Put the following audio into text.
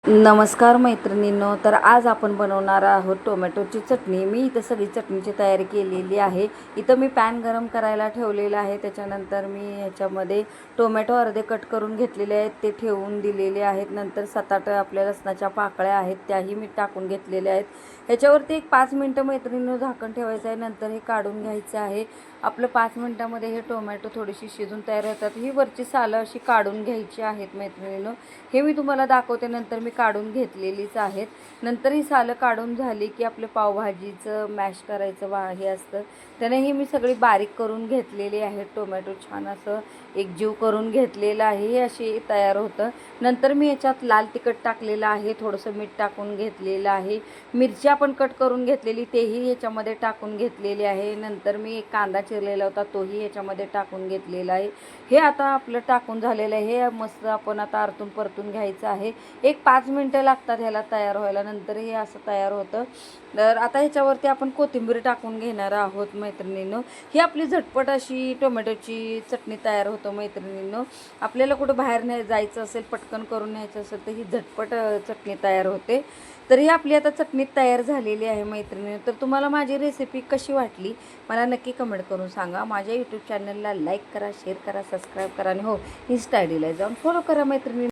नमस्कार मैत्रिणींनो, तर आज आपण बनवणार आहोत टोमॅटोची चटणी। मी इथं सगळी चटणीची तयारी केलेली आहे। इथं मी पॅन गरम करायला ठेवलेला आहे। त्याच्यानंतर मी ह्याच्यामध्ये टोमॅटो अर्धे कट करून घेतलेले आहेत, ते ठेवून दिलेले आहेत। नंतर 7-8 आपल्या लसणाच्या पाकळ्या आहेत, त्याही मी टाकून घेतलेल्या आहेत। ह्याच्यावरती एक 5 मिनिटं मैत्रिणींनो झाकण ठेवायचं आहे, नंतर हे काढून घ्यायचं आहे। आपलं 5 मिनिटांमध्ये हे टोमॅटो थोडीशी शिजून तयार होतात। ही वरची सालं अशी काढून घ्यायची आहेत मैत्रिणींनो। हे मी तुम्हाला दाखवते, नंतर मी काढून घेतलेलीच आहेत। नंतर ही सालं काढून झाली की आपलं पावभाजीचं मॅश करायचं हे असतं, त्याने ही मी सगळी बारीक करून घेतलेली आहे। टोमॅटो छान असं एकजीव करून घेतलेलं आहे, हे अशी तयार होतं। नंतर मी याच्यात लाल तिखट टाकलेलं आहे, थोडंसं मीठ टाकून घेतलेलं आहे। मिरची आपण कट करून घेतलेली तेही याच्यामध्ये टाकून घेतलेली आहे। नंतर मी एक कांदा चिरलेला होता, तोही याच्यामध्ये टाकून घेतलेला आहे। हे आता आपलं टाकून झालेलं आहे। हे मस्त आपण आता आरतून परतून घ्यायचं आहे। एक 5 मिनिटं लागतात ह्याला तयार व्हायला, नंतर हे असं तयार होतं। तर आता ह्याच्यावरती आपण कोथिंबीर टाकून घेणार आहोत मैत्रिणींनो। ही आपली झटपट अशी टोमॅटोची चटणी तयार होतं मैत्रिणींनो। आपल्याला कुठं बाहेर जायचं असेल, पटकन करून न्यायचं असेल, तर ही झटपट चटणी तयार होते। तर ही आपली आता चटणी तयार झालेली आहे मैत्रिणींनो। तर तुम्हाला माझी रेसिपी कशी वाटली मला नक्की कमेंट करून सांगा। माझ्या यूट्यूब चॅनलला लाईक करा, शेअर करा, सबस्क्राईब करा आणि हो, इन्स्टा आय डीला जाऊन फॉलो करा मैत्रिणी।